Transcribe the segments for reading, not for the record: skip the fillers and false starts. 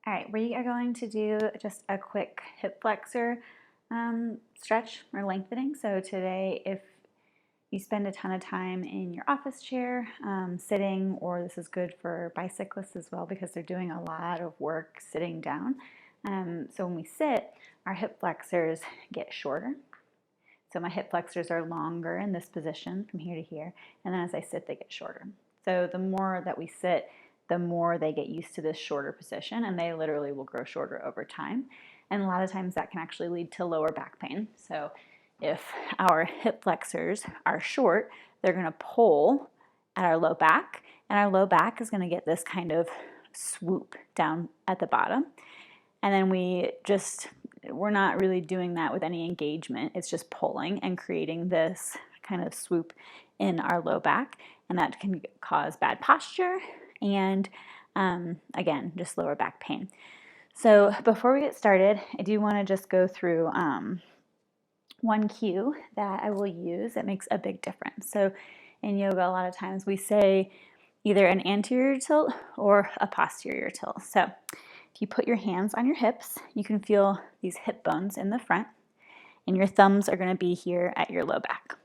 All right, we are going to do just a quick hip flexor stretch or lengthening. So today, if you spend a ton of time in your office chair sitting, or this is good for bicyclists as well because they're doing a lot of work sitting down. So when we sit, our hip flexors get shorter. So my hip flexors are longer in this position from here to here, and then as I sit, they get shorter. So the more that we sit, the more they get used to this shorter position, and they literally will grow shorter over time. And a lot of times that can actually lead to lower back pain. So if our hip flexors are short, they're going to pull at our low back, and our low back is going to get this kind of swoop down at the bottom. And then we're not really doing that with any engagement. It's just pulling and creating this kind of swoop in our low back, and that can cause bad posture and again, just lower back pain. So before we get started, I do want to just go through one cue that I will use that makes a big difference. So in yoga, a lot of times we say either an anterior tilt or a posterior tilt. So if you put your hands on your hips, you can feel these hip bones in the front, and your thumbs are going to be here at your low back.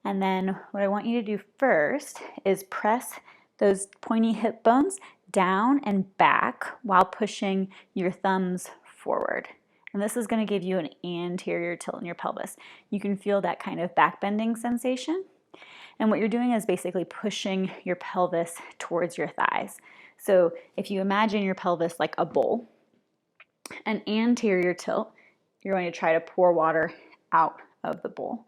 And then what I want you to do first is press those pointy hip bones down and back while pushing your thumbs forward. And this is going to give you an anterior tilt in your pelvis. You can feel that kind of back bending sensation. And what you're doing is basically pushing your pelvis towards your thighs. So if you imagine your pelvis like a bowl, an anterior tilt, you're going to try to pour water out of the bowl.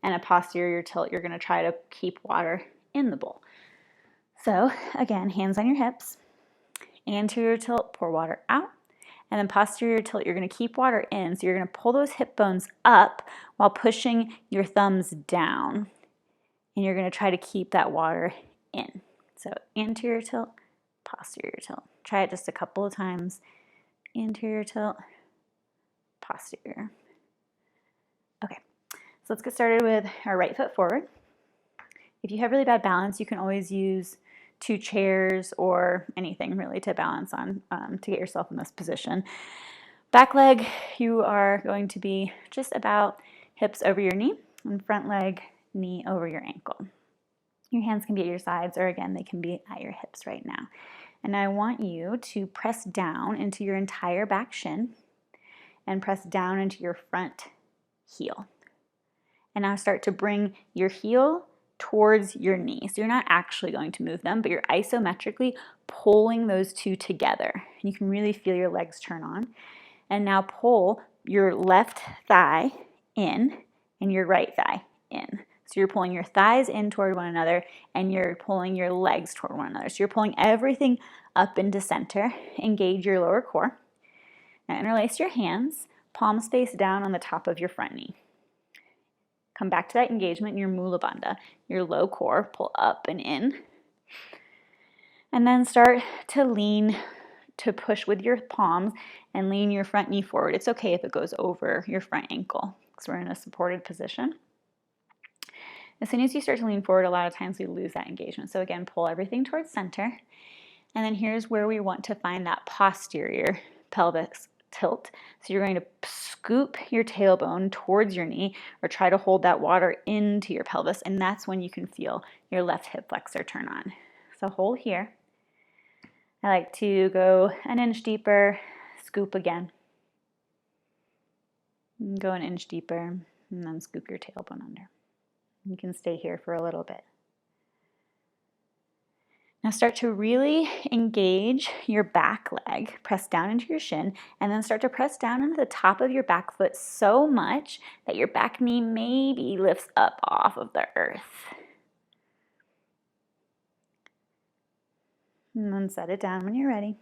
And a posterior tilt, you're going to try to keep water in the bowl. So again, hands on your hips, anterior tilt, pour water out. And then posterior tilt, you're going to keep water in. So you're going to pull those hip bones up while pushing your thumbs down. And you're going to try to keep that water in. So anterior tilt, posterior tilt. Try it just a couple of times. Anterior tilt, posterior. Okay, so let's get started with our right foot forward. If you have really bad balance, you can always use 2 chairs or anything really to balance on to get yourself in this position. Back leg, you are going to be just about hips over your knee, and front leg, knee over your ankle. Your hands can be at your sides, or again, they can be at your hips right now. And I want you to press down into your entire back shin and press down into your front heel. And now start to bring your heel towards your knee. So you're not actually going to move them, but you're isometrically pulling those two together. And you can really feel your legs turn on. And now pull your left thigh in and your right thigh in. So you're pulling your thighs in toward one another, and you're pulling your legs toward one another. So you're pulling everything up into center. Engage your lower core. Now interlace your hands, palms face down on the top of your front knee. Come back to that engagement in your Mula Bandha, your low core, pull up and in. And then start to lean, to push with your palms and lean your front knee forward. It's okay if it goes over your front ankle because we're in a supported position. As soon as you start to lean forward, a lot of times we lose that engagement. So again, pull everything towards center. And then here's where we want to find that posterior pelvis tilt. So you're going to scoop your tailbone towards your knee or try to hold that water into your pelvis. And that's when you can feel your left hip flexor turn on. So hold here. I like to go an inch deeper, scoop again. Go an inch deeper, and then scoop your tailbone under. You can stay here for a little bit. Now start to really engage your back leg. Press down into your shin, and then start to press down into the top of your back foot so much that your back knee maybe lifts up off of the earth. And then set it down when you're ready.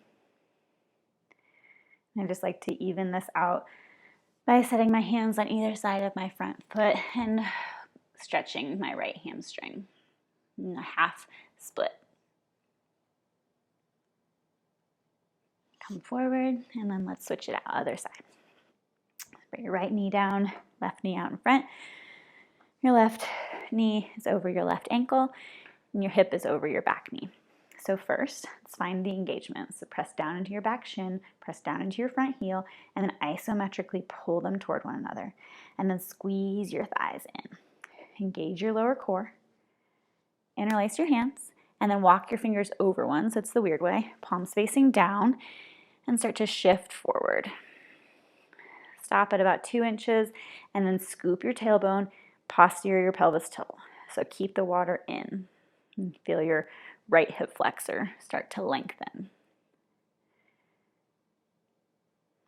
I just like to even this out by setting my hands on either side of my front foot and stretching my right hamstring in a half split. Come forward, and then let's switch it out, other side. Put your right knee down, left knee out in front. Your left knee is over your left ankle, and your hip is over your back knee. So first, let's find the engagement. So press down into your back shin, press down into your front heel, and then isometrically pull them toward one another. And then squeeze your thighs in. Engage your lower core. Interlace your hands, and then walk your fingers over one, so it's the weird way, palms facing down, and start to shift forward. Stop at about 2 inches, and then scoop your tailbone, posterior pelvis tilt. So keep the water in. And feel your right hip flexor start to lengthen.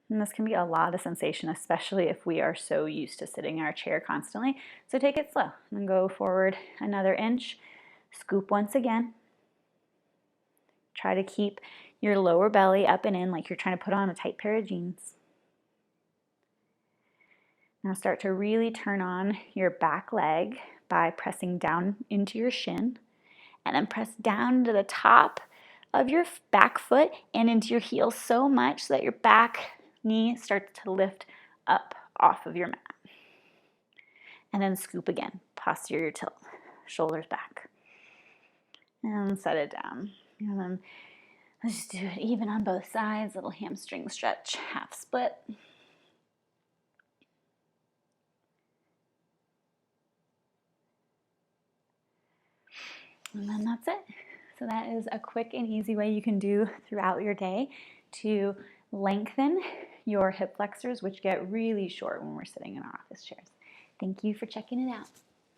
And this can be a lot of sensation, especially if we are so used to sitting in our chair constantly. So take it slow and go forward another inch. Scoop once again. Try to keep your lower belly up and in like you're trying to put on a tight pair of jeans. Now start to really turn on your back leg by pressing down into your shin, and then press down to the top of your back foot and into your heel so much that your back knee starts to lift up off of your mat. And then scoop again, posterior tilt, shoulders back. And set it down. And then let's just do it even on both sides, little hamstring stretch, half split. And then that's it. So that is a quick and easy way you can do throughout your day to lengthen your hip flexors, which get really short when we're sitting in our office chairs. Thank you for checking it out.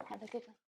Have a good one.